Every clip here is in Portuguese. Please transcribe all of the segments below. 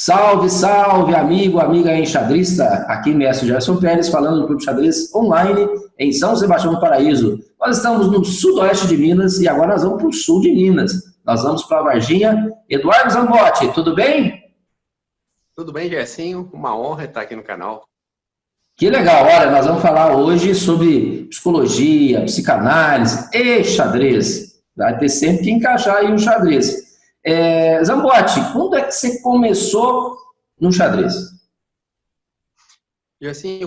Salve, salve, amigo, amiga enxadrista. Aqui, mestre Gerson Pérez, falando do Clube Xadrez Online em São Sebastião do Paraíso. Nós estamos no sudoeste de Minas e agora nós vamos para o sul de Minas. Nós vamos para Varginha. Eduardo Zambotti, tudo bem? Tudo bem, Gersinho? Uma honra estar aqui no canal. Que legal. Olha, nós vamos falar hoje sobre psicologia, psicanálise e xadrez. Vai ter sempre que encaixar aí o xadrez. Zambotti, quando é que você começou no xadrez? E assim,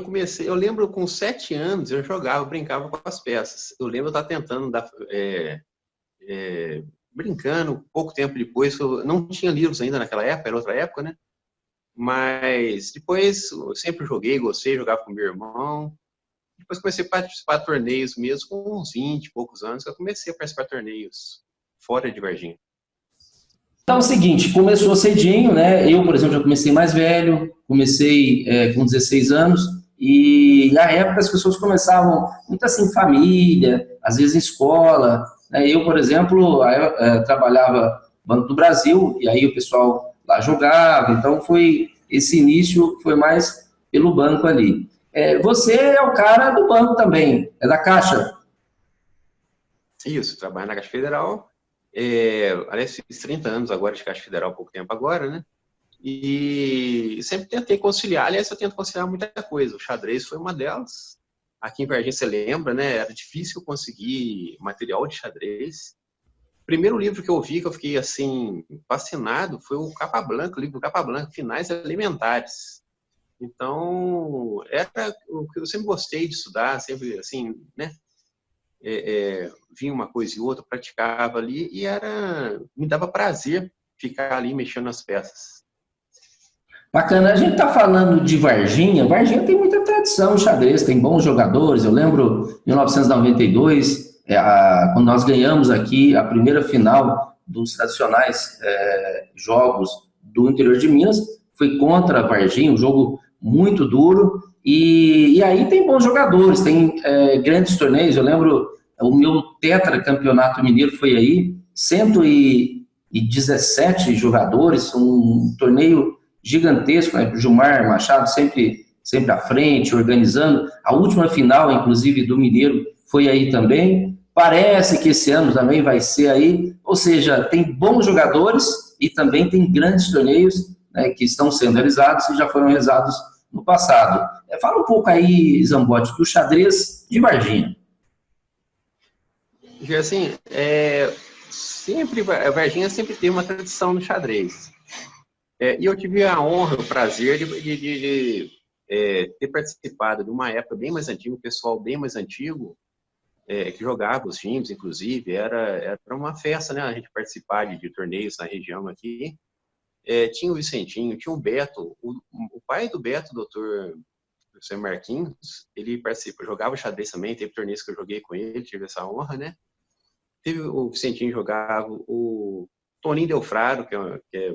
eu lembro com 7 anos, eu jogava, brincava com as peças. Eu lembro de estar tentando, brincando, pouco tempo depois, eu não tinha livros ainda naquela época, era outra época, né? Mas depois eu sempre joguei, gostei, jogava com meu irmão. Depois comecei a participar de torneios mesmo, com uns 20 e poucos anos, que eu comecei a participar de torneios fora de Varginha. Então é o seguinte, começou cedinho, né? Eu, por exemplo, já comecei mais velho, comecei com 16 anos, e na época as pessoas começavam muito assim, família, às vezes em escola, né? Eu, por exemplo, trabalhava no Banco do Brasil, e aí o pessoal lá jogava, então esse início foi mais pelo banco ali. Você é o cara do banco também, é da Caixa? Isso, trabalho na Caixa Federal. Aliás, fiz 30 anos agora de Caixa Federal, pouco tempo agora, né? E sempre tentei conciliar, aliás, eu tento conciliar muita coisa. O xadrez foi uma delas. Aqui em Varginha, você lembra, né? Era difícil conseguir material de xadrez. O primeiro livro que eu vi, que eu fiquei, assim, fascinado, foi o livro Capa Blanca, Finais Elementares. Então, era o que eu sempre gostei de estudar, sempre, assim, né? Vinha uma coisa e outra, praticava ali e me dava prazer ficar ali mexendo nas peças. Bacana, a gente está falando de Varginha. Varginha tem muita tradição em xadrez, tem bons jogadores. Eu lembro em 1992, quando nós ganhamos aqui a primeira final dos tradicionais jogos do interior de Minas, foi contra a Varginha, um jogo muito duro. E aí tem bons jogadores, tem grandes torneios. Eu lembro, o meu tetracampeonato mineiro foi aí, 117 jogadores, um torneio gigantesco, né? Gilmar Machado sempre à frente, organizando. A última final, inclusive, do Mineiro foi aí também. Parece que esse ano também vai ser aí. Ou seja, tem bons jogadores e também tem grandes torneios, né, que estão sendo realizados e já foram realizados no passado. Fala um pouco aí, Zambotti, do xadrez de Varginha. Assim, a Varginha sempre teve uma tradição no xadrez. E eu tive a honra, o prazer de ter participado de uma época bem mais antiga, um pessoal bem mais antigo, que jogava os times, inclusive, era uma festa, né? A gente participar de torneios na região aqui. Tinha o Vicentinho, tinha o Beto, o pai do Beto, o doutor Marquinhos, ele jogava xadrez também, teve torneios que eu joguei com ele, tive essa honra, né? Teve o Vicentinho jogava, o Toninho Delfraro, que é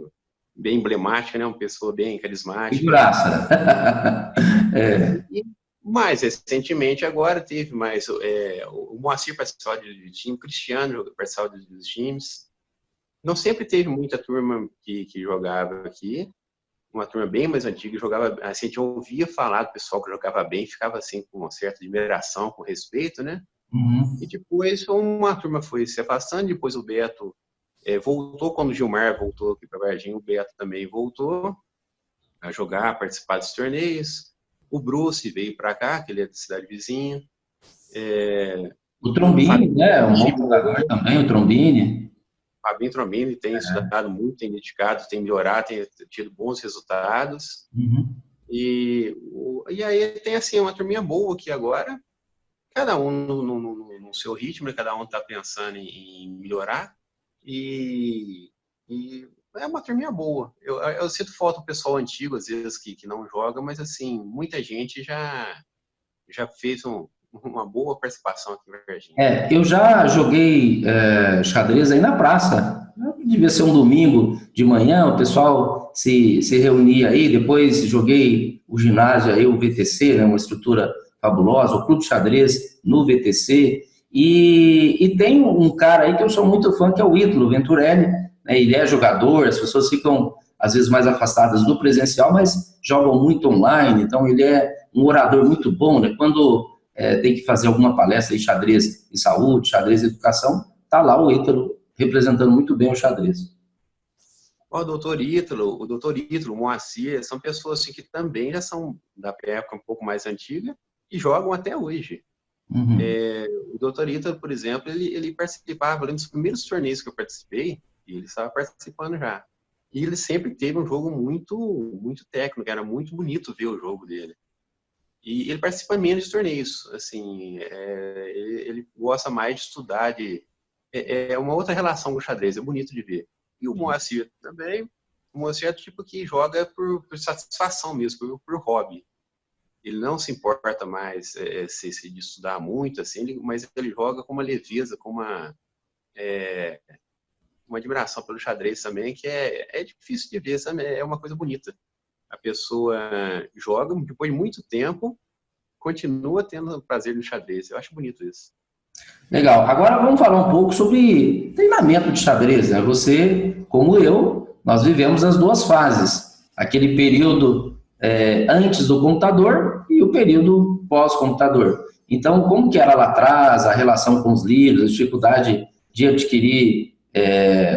bem emblemática, né? Uma pessoa bem carismática. Figuraça. E mais recentemente agora teve mais o Moacir participava de time, o Cristiano participava dos times. Não sempre teve muita turma que jogava aqui, uma turma bem mais antiga, jogava, assim, a gente ouvia falar do pessoal que jogava bem, ficava assim com uma certa admiração, com respeito, né? Uhum. E depois uma turma foi se afastando, depois o Beto voltou, quando o Gilmar voltou aqui para Varginha, o Beto também voltou a jogar, a participar dos torneios. O Bruce veio para cá, que ele é da cidade vizinha. O Trombini, né? Um bom jogador também, o Trombini. O Fabinho Trombini tem estudado muito, tem dedicado, tem melhorado, tem tido bons resultados. Uhum. E aí tem assim uma turminha boa aqui agora, cada um no seu ritmo, cada um está pensando em melhorar. E é uma turminha boa. Eu sinto falta do pessoal antigo, às vezes, que não joga, mas, assim, muita gente já fez uma boa participação aqui em Varginha. Eu já joguei xadrez aí na praça. Devia ser um domingo de manhã, o pessoal se reunia aí. Depois joguei o ginásio aí, o VTC, né, uma estrutura fabulosa, o Clube Xadrez no VTC. E tem um cara aí que eu sou muito fã, que é o Ítalo Venturelli, né? Ele é jogador, as pessoas ficam às vezes mais afastadas do presencial, mas jogam muito online, então ele é um orador muito bom, né? Quando tem que fazer alguma palestra de xadrez e saúde, xadrez e educação, tá lá o Ítalo representando muito bem o xadrez. O doutor Ítalo, o Moacir, são pessoas assim, que também já são da época um pouco mais antiga e jogam até hoje. Uhum. O doutor Ítalo, por exemplo, ele participava, além dos primeiros torneios que eu participei, e ele estava participando já. E ele sempre teve um jogo muito técnico, era muito bonito ver o jogo dele. E ele participa menos de torneios, assim, ele gosta mais de estudar, é uma outra relação com o xadrez, é bonito de ver. E o Moacir também, o Moacir é o tipo que joga por satisfação mesmo, por hobby. Ele não se importa mais de estudar muito, assim, mas ele joga com uma leveza, com uma admiração pelo xadrez também, que é difícil de ver, sabe? É uma coisa bonita. A pessoa joga, depois de muito tempo, continua tendo prazer no xadrez. Eu acho bonito isso. Legal. Agora vamos falar um pouco sobre treinamento de xadrez, né? Você, como eu, nós vivemos as duas fases. Aquele período antes do computador e o período pós-computador. Então, como que era lá atrás, a relação com os livros, a dificuldade de adquirir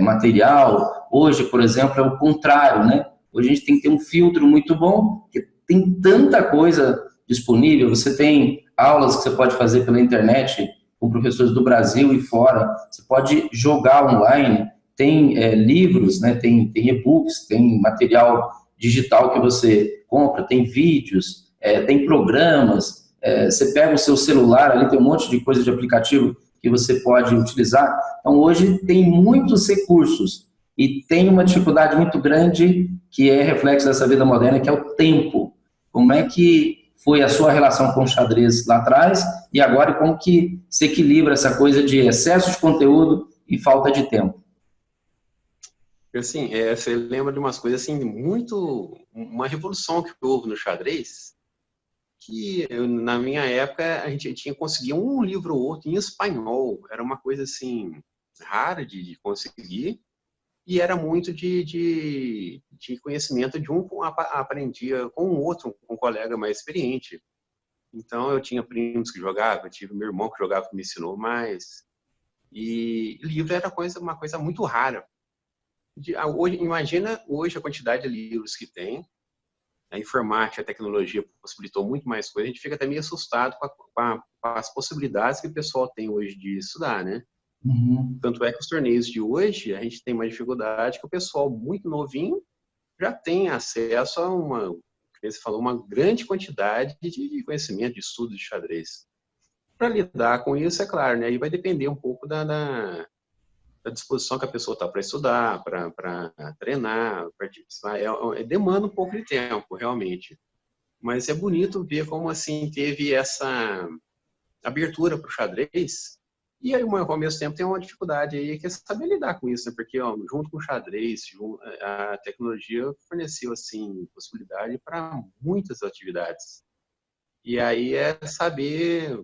material? Hoje, por exemplo, é o contrário, né? Hoje a gente tem que ter um filtro muito bom, porque tem tanta coisa disponível. Você tem aulas que você pode fazer pela internet com professores do Brasil e fora. Você pode jogar online, tem livros, né, tem e-books, tem material digital que você compra, tem vídeos, tem programas. Você pega o seu celular, ali tem um monte de coisa de aplicativo que você pode utilizar. Então, hoje tem muitos recursos e tem uma dificuldade muito grande que é reflexo dessa vida moderna, que é o tempo. Como é que foi a sua relação com o xadrez lá atrás e agora como que se equilibra essa coisa de excesso de conteúdo e falta de tempo? Assim, você lembra de umas coisas assim, uma revolução que houve no xadrez, que na minha época a gente tinha conseguido um livro ou outro em espanhol, era uma coisa assim rara de conseguir, e era muito de conhecimento de um aprendia com o outro, com um colega mais experiente. Então eu tinha primos que jogavam, eu tive meu irmão que jogava que me ensinou mais. E livro era uma coisa muito rara. Hoje, imagina hoje a quantidade de livros que tem. A informática, a tecnologia possibilitou muito mais coisas. A gente fica até meio assustado com as possibilidades que o pessoal tem hoje de estudar, né? Uhum. Tanto é que os torneios de hoje, a gente tem uma dificuldade que o pessoal muito novinho já tem acesso a como você falou, uma grande quantidade de conhecimento, de estudo de xadrez. Para lidar com isso, é claro, né? Aí vai depender um pouco da disposição que a pessoa está para estudar, para treinar, para participar. Demanda um pouco de tempo, realmente. Mas é bonito ver como assim teve essa abertura para o xadrez. E aí, ao mesmo tempo, tem uma dificuldade aí que é saber lidar com isso, né? Porque junto com o xadrez, a tecnologia forneceu assim possibilidade para muitas atividades. E aí é saber,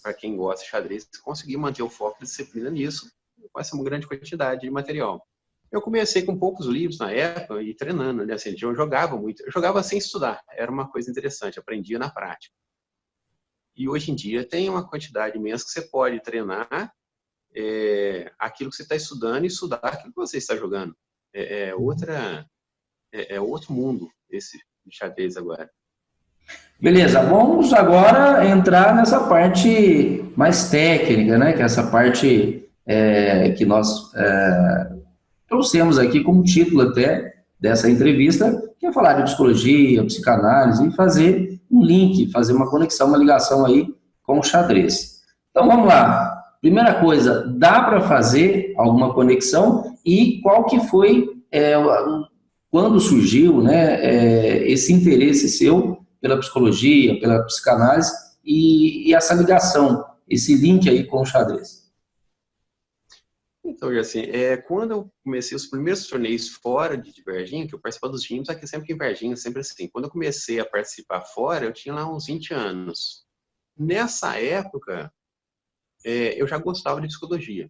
para quem gosta de xadrez, conseguir manter o foco e disciplina nisso, com essa grande quantidade de material. Eu comecei com poucos livros na época e treinando, né? Assim, eu jogava muito, eu jogava sem estudar, era uma coisa interessante, aprendia na prática. E hoje em dia tem uma quantidade imensa que você pode treinar aquilo que você está estudando e estudar aquilo que você está jogando. É outro mundo esse xadrez agora. Beleza, vamos agora entrar nessa parte mais técnica, né? Que é essa parte que nós trouxemos aqui como título até dessa entrevista, que é falar de psicologia, psicanálise e fazer um link, fazer uma conexão, uma ligação aí com o xadrez. Então vamos lá. Primeira coisa, dá para fazer alguma conexão e qual que foi, quando surgiu, né, esse interesse seu pela psicologia, pela psicanálise e essa ligação, esse link aí com o xadrez? Então, assim, quando eu comecei os primeiros torneios fora de Varginha, que eu participava dos times, aqui sempre que em Varginha, sempre assim. Quando eu comecei a participar fora, eu tinha lá uns 20 anos. Nessa época, eu já gostava de psicologia.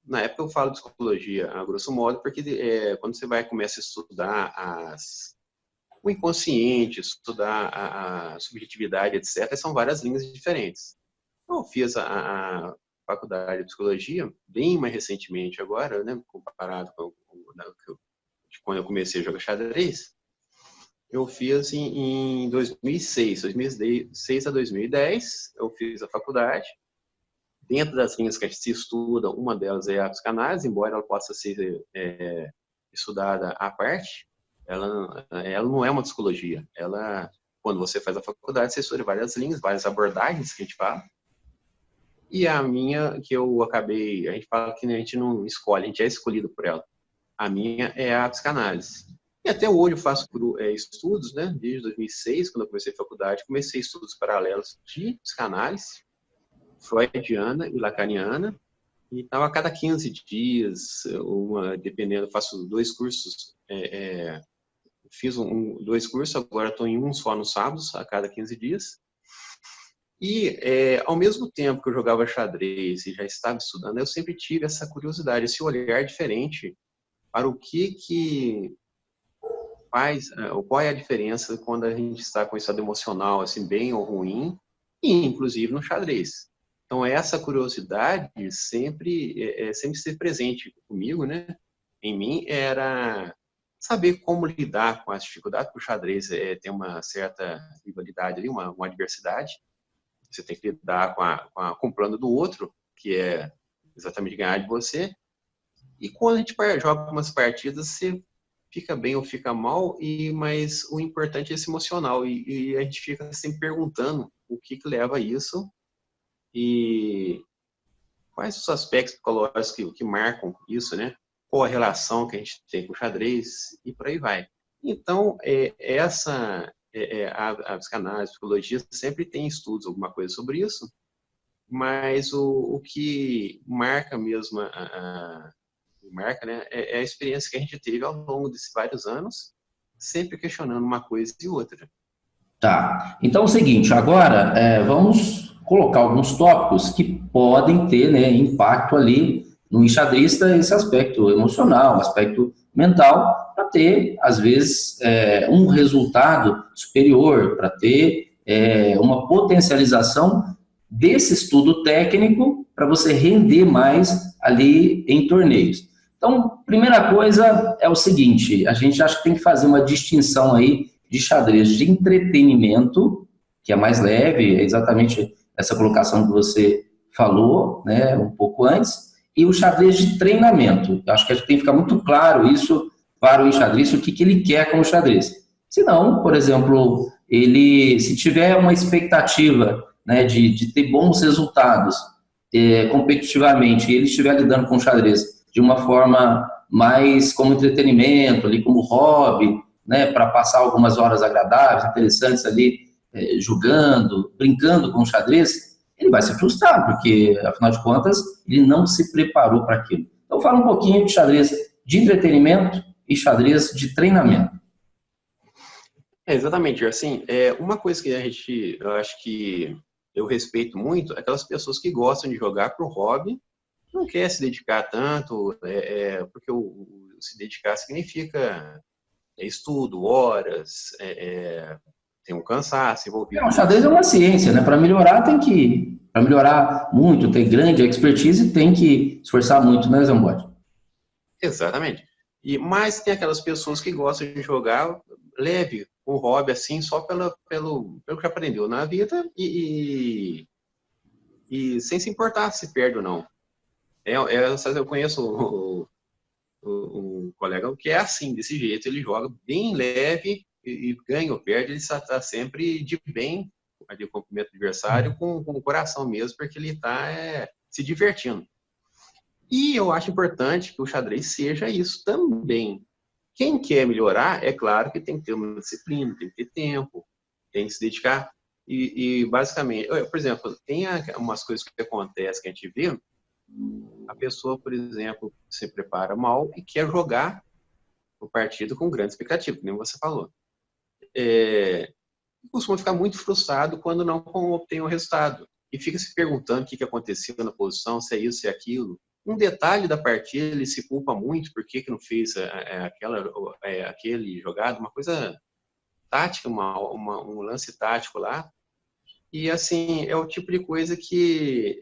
na época eu falo de psicologia, a grosso modo, porque quando você começa a estudar o inconsciente, estudar a subjetividade, etc., são várias linhas diferentes. Eu fiz a faculdade de psicologia bem mais recentemente agora, né, comparado quando eu comecei a jogar xadrez. Eu fiz em 2006 a 2010, eu fiz a faculdade. Dentro das linhas que a gente se estuda, uma delas é a psicanálise, embora ela possa ser estudada à parte, ela não é uma psicologia. Quando você faz a faculdade, você estuda várias linhas, várias abordagens que a gente fala. E a minha, que eu acabei, a gente fala que a gente não escolhe, a gente é escolhido por ela. A minha é a psicanálise. E até hoje eu faço estudos, né? Desde 2006, quando eu comecei a faculdade, comecei estudos paralelos de psicanálise, freudiana e lacaniana. Então, a cada 15 dias, dependendo, eu faço 2 cursos. Fiz 2 cursos, agora estou em um só nos sábados, a cada 15 dias. E, ao mesmo tempo que eu jogava xadrez e já estava estudando, eu sempre tive essa curiosidade, esse olhar diferente para o que faz, qual é a diferença quando a gente está com estado emocional, assim, bem ou ruim, e inclusive no xadrez. Então, essa curiosidade sempre esteve presente comigo, né? Em mim, era saber como lidar com as dificuldades, porque o xadrez tem uma certa rivalidade ali, uma adversidade. Você tem que lidar com o plano do outro, que é exatamente ganhar de você. E quando a gente joga umas partidas, você fica bem ou fica mal, mas o importante é esse emocional. E a gente fica sempre perguntando o que leva a isso e quais os aspectos psicológicos que marcam isso, né? Qual a relação que a gente tem com o xadrez e por aí vai. Então, a psicanálise, a psicologia sempre tem estudos, alguma coisa sobre isso, mas o que marca mesmo, marca, né, é a experiência que a gente teve ao longo desses vários anos, sempre questionando uma coisa e outra. Tá. Então é o seguinte, agora vamos colocar alguns tópicos que podem ter, né, impacto ali no enxadrista, esse aspecto emocional, aspecto mental, para ter, às vezes, um resultado superior, para ter uma potencialização desse estudo técnico para você render mais ali em torneios. Então, primeira coisa é o seguinte, a gente acha que tem que fazer uma distinção aí de xadrez de entretenimento, que é mais leve, é exatamente essa colocação que você falou, né, um pouco antes, e o xadrez de treinamento. Eu acho que a gente tem que ficar muito claro isso para o enxadrista, o que ele quer com o xadrez. Se não, por exemplo, se tiver uma expectativa, né, de ter bons resultados competitivamente, e ele estiver lidando com o xadrez de uma forma mais como entretenimento, ali como hobby, né, para passar algumas horas agradáveis, interessantes ali, jogando, brincando com o xadrez, ele vai se frustrar, porque, afinal de contas, ele não se preparou para aquilo. Então, fala um pouquinho de xadrez de entretenimento e xadrez de treinamento. Exatamente, assim, uma coisa que eu acho que eu respeito muito, é aquelas pessoas que gostam de jogar para o hobby, não quer se dedicar tanto, porque se dedicar significa estudo, horas, tem um cansaço envolvido O xadrez nisso. é uma ciência, né? Para melhorar muito, ter grande expertise, tem que esforçar muito, né, Zambotti? Exatamente. Mas tem aquelas pessoas que gostam de jogar leve, um hobby assim, só pelo que aprendeu na vida e sem se importar se perde ou não. Eu conheço um colega que é assim, desse jeito, ele joga bem leve e ganha ou perde, ele está sempre de bem ali com o adversário, com o coração mesmo, porque ele está se divertindo. E eu acho importante que o xadrez seja isso também. Quem quer melhorar, é claro que tem que ter uma disciplina, tem que ter tempo, tem que se dedicar. Basicamente, por exemplo, tem umas coisas que acontecem que a gente vê, a pessoa, por exemplo, se prepara mal e quer jogar o partido com grande expectativa, como você falou. Costuma ficar muito frustrado quando não obtém o resultado. E fica se perguntando o que aconteceu na posição, se é isso, se é aquilo. um detalhe da partida, ele se culpa muito, por que não fez aquele jogado, uma coisa tática, um lance tático lá. E, assim, é o tipo de coisa que,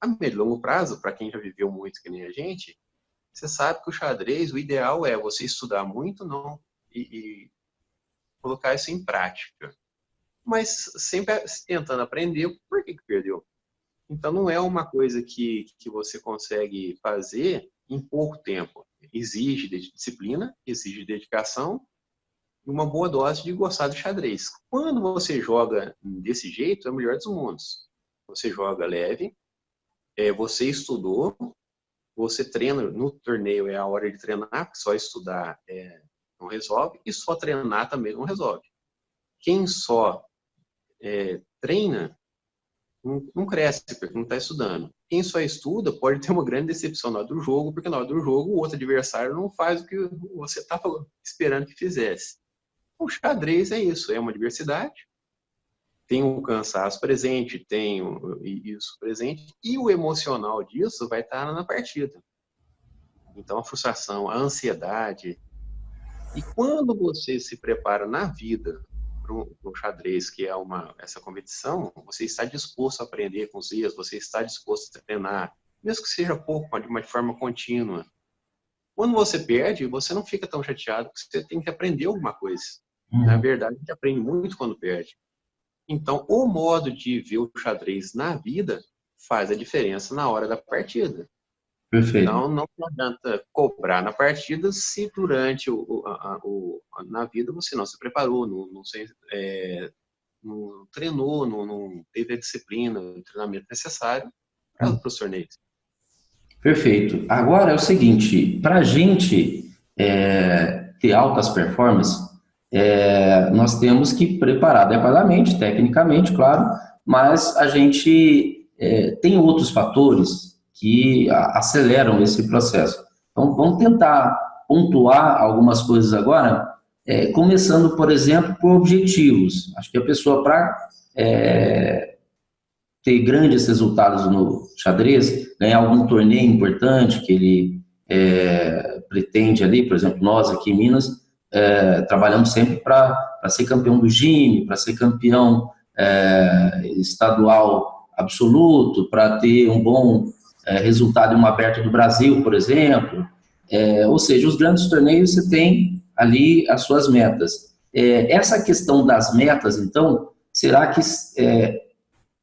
a médio e longo prazo, para quem já viveu muito que nem a gente, você sabe que o xadrez, o ideal é você estudar muito, não, e colocar isso em prática. Mas sempre tentando aprender, por que perdeu? Então, não é uma coisa que você consegue fazer em pouco tempo. Exige disciplina, exige dedicação e uma boa dose de gostar do xadrez. Quando você joga desse jeito, é o melhor dos mundos. Você joga leve, você estudou, você treina, no torneio é a hora de treinar, porque só estudar não resolve, e só treinar também não resolve. Quem só treina, não cresce, porque não está estudando. Quem só estuda pode ter uma grande decepção na hora do jogo, porque na hora do jogo o outro adversário não faz o que você estava esperando que fizesse. O xadrez é isso, é uma diversidade, tem um cansaço presente, tem isso presente, e o emocional disso vai estar na partida. Então, a frustração, a ansiedade. E quando você se prepara na vida para o xadrez, que é essa competição, você está disposto a aprender com os erros, você está disposto a treinar, mesmo que seja pouco, de uma forma contínua. Quando você perde, você não fica tão chateado, porque você tem que aprender alguma coisa. Na verdade, a gente aprende muito quando perde. Então, o modo de ver o xadrez na vida faz a diferença na hora da partida. Perfeito. Então, não adianta cobrar na partida se durante na vida você não se preparou, não treinou, não teve a disciplina, o treinamento necessário para os torneios. Perfeito. Agora é o seguinte, para a gente ter altas performances, nós temos que preparar adequadamente, tecnicamente, claro, mas a gente tem outros fatores que aceleram esse processo. Então, vamos tentar pontuar algumas coisas agora, começando, por exemplo, por objetivos. Acho que a pessoa, para ter grandes resultados no xadrez, ganhar algum torneio importante que ele pretende ali, por exemplo, nós aqui em Minas, trabalhamos sempre para ser campeão do GIME, para ser campeão estadual absoluto, para ter um bom resultado em uma aberta do Brasil, por exemplo. Ou seja, os grandes torneios você tem ali as suas metas. Essa questão das metas, então, será que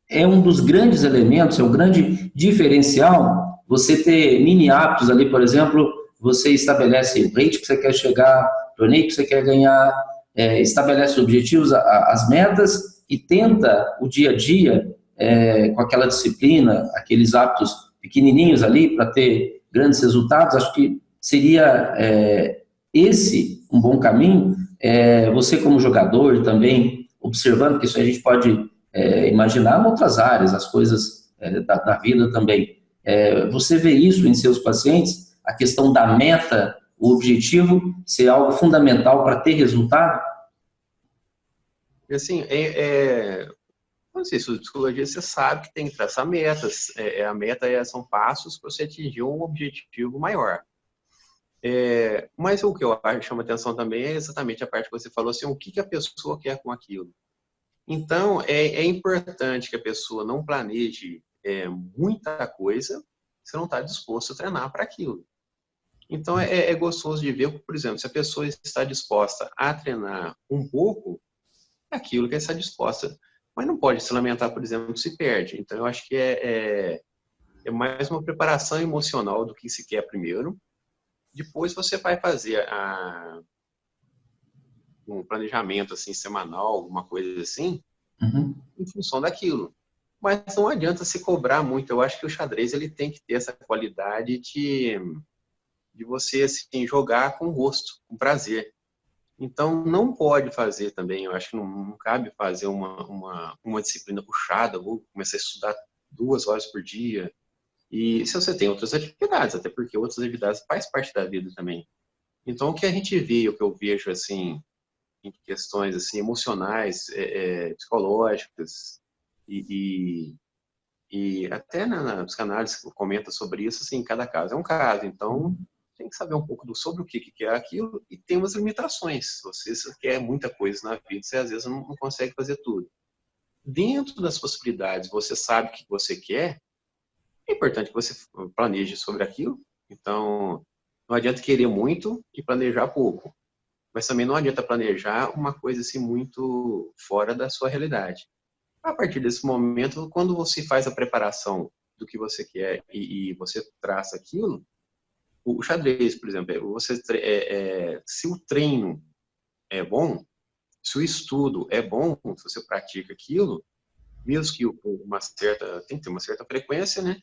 é um dos grandes elementos, é um grande diferencial você ter mini hábitos ali, por exemplo, você estabelece o rate que você quer chegar, torneio que você quer ganhar, estabelece objetivos, as metas e tenta o dia a dia com aquela disciplina, aqueles hábitos pequenininhos ali para ter grandes resultados. Acho que seria esse um bom caminho. Você como jogador também observando, que isso a gente pode imaginar em outras áreas, as coisas da vida também. Você vê isso em seus pacientes, a questão da meta, o objetivo ser algo fundamental para ter resultado? Assim, não sei, se psicologia você sabe que tem que traçar metas. A meta são passos para você atingir um objetivo maior. Mas o que eu acho que chama atenção também é exatamente a parte que você falou, assim, o que a pessoa quer com aquilo. Então, é importante que a pessoa não planeje muita coisa se não está disposto a treinar para aquilo. Então, é gostoso de ver, por exemplo, se a pessoa está disposta a treinar um pouco, é aquilo que ela está disposta. Mas não pode se lamentar, por exemplo, se perde. Então, eu acho que é mais uma preparação emocional do que se quer primeiro. Depois você vai fazer um planejamento assim, semanal, alguma coisa assim, em função daquilo. Mas não adianta se cobrar muito. Eu acho que o xadrez ele tem que ter essa qualidade de você assim, jogar com gosto, com prazer. Então, não pode fazer também, eu acho que não cabe fazer uma disciplina puxada, vou começar a estudar 2 horas por dia. E se você tem outras atividades, até porque outras atividades faz parte da vida também. Então, o que a gente vê, o que eu vejo, assim, em questões assim, emocionais, psicológicas e E até na psicanálise comenta sobre isso, assim, cada caso é um caso. Então, tem que saber um pouco sobre o que é aquilo e tem umas limitações. Você quer muita coisa na vida, você às vezes não consegue fazer tudo. Dentro das possibilidades, você sabe o que você quer, é importante que você planeje sobre aquilo. Então, não adianta querer muito e planejar pouco. Mas também não adianta planejar uma coisa assim muito fora da sua realidade. A partir desse momento, quando você faz a preparação do que você quer e você traça aquilo, o xadrez, por exemplo, se o treino é bom, se o estudo é bom, se você pratica aquilo, mesmo que tem que ter uma certa frequência, né?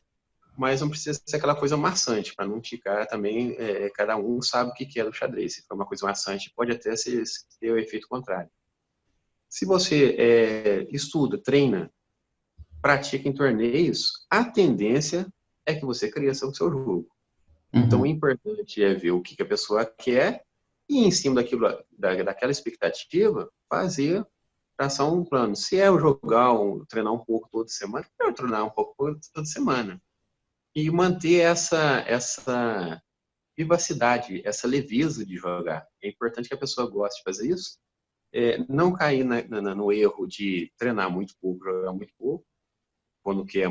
Mas não precisa ser aquela coisa maçante, para não ficar também, cada um sabe o que é do xadrez. Se for uma coisa maçante, pode até ter o efeito contrário. Se você estuda, treina, pratica em torneios, a tendência é que você cresça o seu jogo. Então, o importante é ver o que a pessoa quer e, em cima daquela expectativa, traçar um plano. Se é treinar um pouco toda semana, eu treinar um pouco toda semana. E manter essa vivacidade, essa leveza de jogar. É importante que a pessoa goste de fazer isso. Não cair no erro de treinar muito pouco, jogar muito pouco, quando quer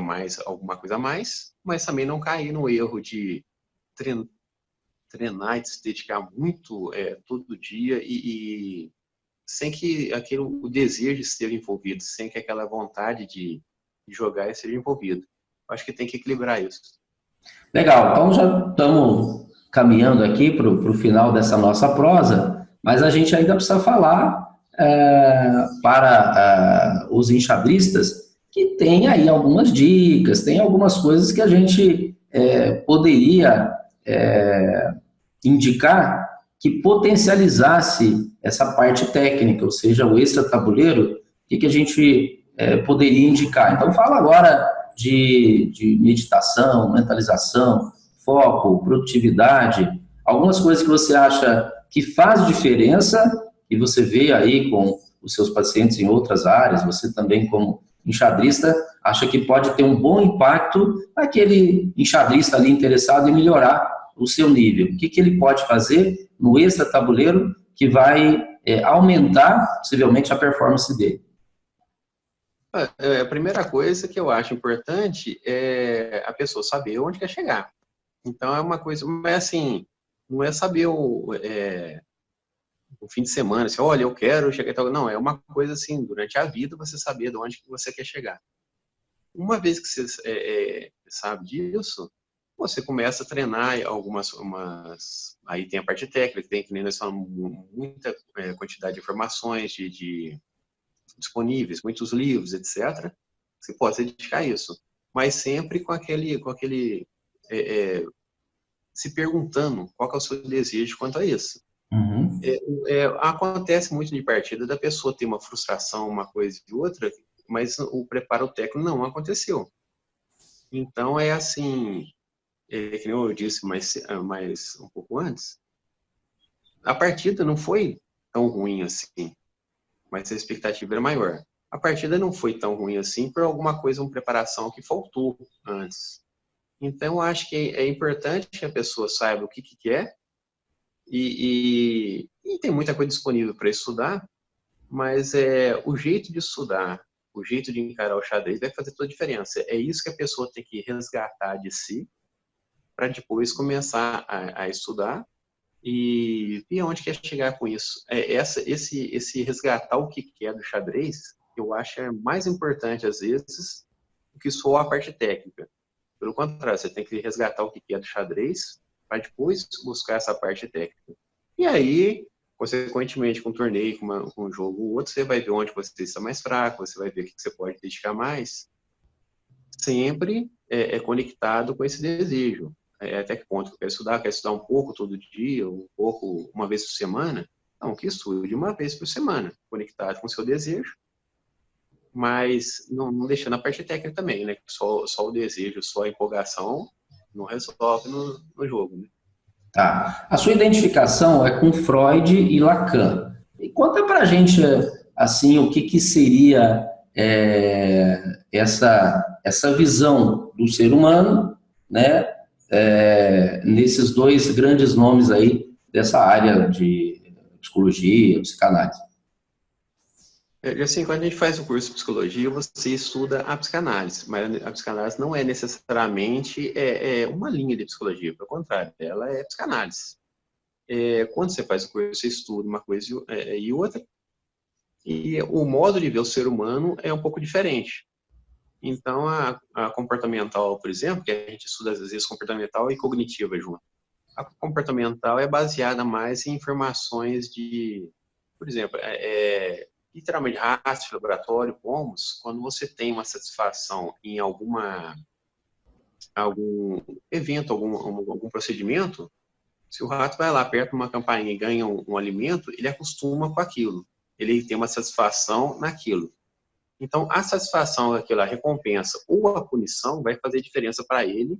alguma coisa a mais, mas também não cair no erro de treinar e se dedicar muito todo dia e sem que o desejo esteja envolvido, sem que aquela vontade de jogar esteja envolvido. Acho que tem que equilibrar isso. Legal, então já estamos caminhando aqui para o final dessa nossa prosa, mas a gente ainda precisa falar para os enxadristas que tem aí algumas dicas, tem algumas coisas que a gente poderia indicar que potencializasse essa parte técnica, ou seja, o extra-tabuleiro, o que a gente poderia indicar. Então, fala agora de meditação, mentalização, foco, produtividade, algumas coisas que você acha que faz diferença e você vê aí com os seus pacientes em outras áreas, você também como enxadrista, acha que pode ter um bom impacto naquele enxadrista ali interessado em melhorar o seu nível. O que ele pode fazer no extra-tabuleiro que vai aumentar, possivelmente, a performance dele? A primeira coisa que eu acho importante é a pessoa saber onde quer chegar. Então, é uma coisa, mas assim, não é saber o fim de semana, assim, olha, eu quero chegar e tal. Não, é uma coisa assim, durante a vida, você saber de onde que você quer chegar. Uma vez que você sabe disso, você começa a treinar aí tem a parte técnica, tem que nem nós falamos, muita quantidade de informações disponíveis, muitos livros, etc. Você pode se dedicar a isso, mas sempre com aquele se perguntando qual que é o seu desejo quanto a isso. Uhum. Acontece muito de partida da pessoa ter uma frustração, uma coisa e outra, mas o preparo técnico não aconteceu. Então, é assim, que nem eu disse mais um pouco antes, a partida não foi tão ruim assim, mas a expectativa era maior. A partida não foi tão ruim assim por alguma coisa, uma preparação que faltou antes. Então, eu acho que é importante que a pessoa saiba o que quer e tem muita coisa disponível para estudar, mas o jeito de estudar, o jeito de encarar o xadrez vai fazer toda a diferença. É isso que a pessoa tem que resgatar de si para depois começar a estudar e onde quer chegar com isso. Esse resgatar o que é do xadrez, eu acho mais importante às vezes do que só a parte técnica. Pelo contrário, você tem que resgatar o que é do xadrez para depois buscar essa parte técnica. E aí, consequentemente, com um torneio, com um jogo ou outro, você vai ver onde você está mais fraco, você vai ver o que você pode dedicar mais. Sempre conectado com esse desejo. Até que ponto quer estudar um pouco todo dia, um pouco uma vez por semana? Não, que estude uma vez por semana, conectado com o seu desejo, mas não deixando a parte técnica também, né? Só o desejo, só a empolgação não resolve no jogo, né? Tá. A sua identificação é com Freud e Lacan. E conta pra gente, assim, o que seria essa visão do ser humano, né, nesses dois grandes nomes aí dessa área de psicologia, psicanálise. Assim, quando a gente faz o curso de psicologia, você estuda a psicanálise, mas a psicanálise não é necessariamente uma linha de psicologia, pelo contrário, ela é psicanálise. Quando você faz o curso, você estuda uma coisa e outra, e o modo de ver o ser humano é um pouco diferente. Então, a comportamental, por exemplo, que a gente estuda às vezes comportamental e cognitiva junto. A comportamental é baseada mais em informações de, por exemplo, literalmente rastro, laboratório, pomos, quando você tem uma satisfação em algum evento, algum procedimento, se o rato vai lá perto de uma campainha e ganha um alimento, ele acostuma com aquilo. Ele tem uma satisfação naquilo. Então, a satisfação daquela recompensa ou a punição vai fazer diferença para ele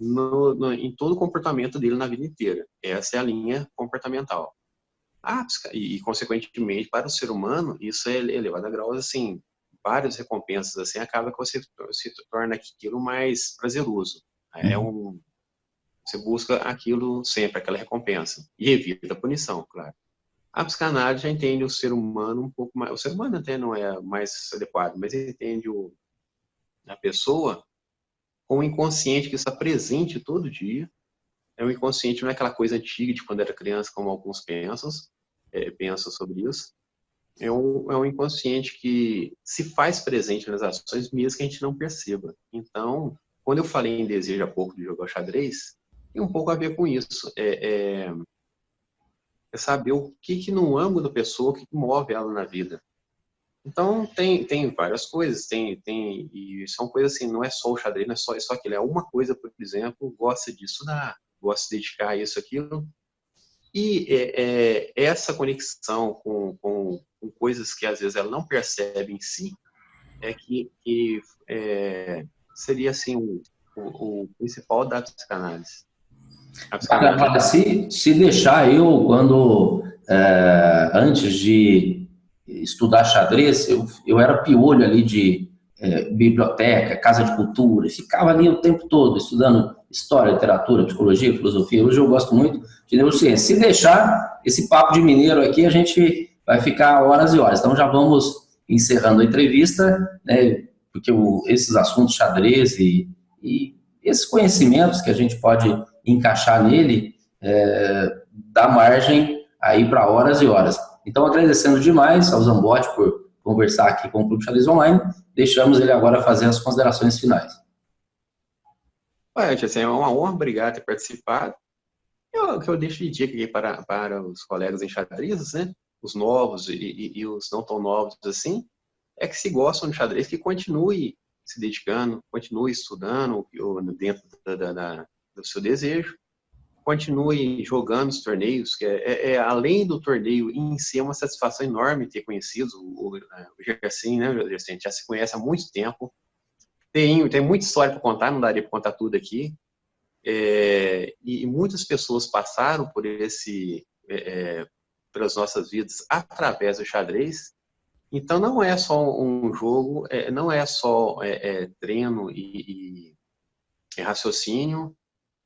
em todo o comportamento dele na vida inteira. Essa é a linha comportamental. E, consequentemente, para o ser humano, isso é elevado a graus, assim, várias recompensas, assim, acaba que você se torna aquilo mais prazeroso. Você busca aquilo sempre, aquela recompensa. E evita a punição, claro. A psicanálise já entende o ser humano um pouco mais. O ser humano até não é mais adequado, mas entende a pessoa com o inconsciente que está presente todo dia. O inconsciente não é aquela coisa antiga de quando era criança, como alguns pensam sobre isso. É um inconsciente que se faz presente nas ações mesmo que a gente não perceba. Então, quando eu falei em desejo há pouco de jogar xadrez, tem um pouco a ver com isso. É saber o que no âmago da pessoa, o que move ela na vida. Então, tem várias coisas, e são coisas assim, não é só o xadrez, não é só aquilo, é uma coisa, por exemplo, gosta de estudar, gosta de se dedicar a isso, aquilo, e essa conexão com coisas que às vezes ela não percebe em si, seria assim o principal da psicanálise. Cara, se deixar antes de estudar xadrez, eu era piolho ali de biblioteca, casa de cultura, ficava ali o tempo todo estudando história, literatura, psicologia, filosofia. Hoje eu gosto muito de neurociência. Se deixar esse papo de mineiro aqui, a gente vai ficar horas e horas. Então já vamos encerrando a entrevista, né, porque esses assuntos xadrez e esses conhecimentos que a gente pode encaixar nele, dá margem aí para horas e horas. Então, agradecendo demais ao Zambotti por conversar aqui com o Clube Xadrez Online, deixamos ele agora fazer as considerações finais. Assim, é uma honra, obrigado por ter participado. O que eu deixo de dica aqui para os colegas em xadrez, né, os novos e os não tão novos assim, é que se gostam de xadrez, que continue se dedicando, continue estudando dentro do seu desejo, continue jogando os torneios, que além do torneio em si, é uma satisfação enorme ter conhecido o Gerson, né? O Gerson, a gente já se conhece há muito tempo, tem muita história para contar, não daria para contar tudo aqui, e muitas pessoas passaram pelas nossas vidas através do xadrez. Então, não é só um jogo, não é só treino e raciocínio,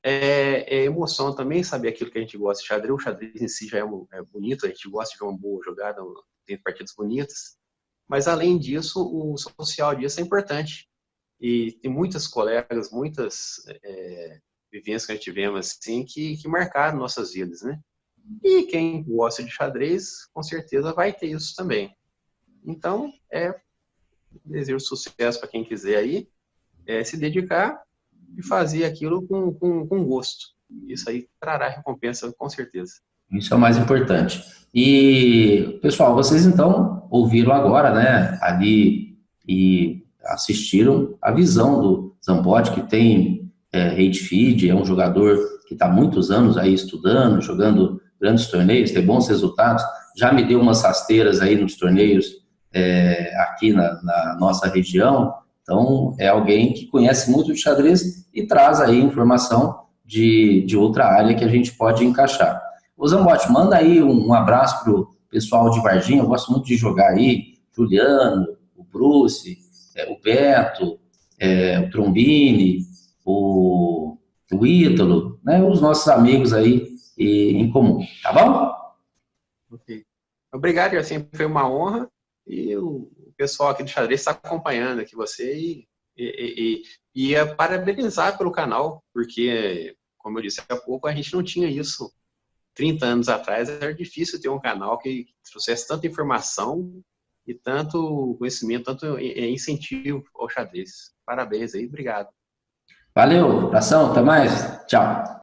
é emoção também, saber aquilo que a gente gosta de xadrez. O xadrez em si já é bonito, a gente gosta de uma boa jogada, tem partidas bonitas, mas além disso, o social disso é importante. E tem muitas colegas, muitas vivências que a gente tivemos assim, que marcaram nossas vidas, né? E quem gosta de xadrez, com certeza vai ter isso também. Então, desejo sucesso para quem quiser aí, se dedicar e fazer aquilo com gosto. Isso aí trará recompensa, com certeza. Isso é o mais importante. E, pessoal, vocês então ouviram agora, né, ali e assistiram a visão do Zambotti, que tem hate feed, é um jogador que está há muitos anos aí estudando, jogando grandes torneios, tem bons resultados, já me deu umas rasteiras aí nos torneios aqui na nossa região. Então, é alguém que conhece muito de xadrez e traz aí informação de outra área que a gente pode encaixar. Ô Zambotti, manda aí um abraço pro pessoal de Varginha, eu gosto muito de jogar aí, Juliano, o Bruce, o Beto, o Trombini, o Ítalo, né? Os nossos amigos aí em comum, tá bom? Ok. Obrigado, assim, foi uma honra. E o pessoal aqui do xadrez está acompanhando aqui você e ia parabenizar pelo canal, porque, como eu disse há pouco, a gente não tinha isso 30 anos atrás. Era difícil ter um canal que trouxesse tanta informação e tanto conhecimento, tanto incentivo ao xadrez. Parabéns aí, obrigado. Valeu, abração, até mais, tchau.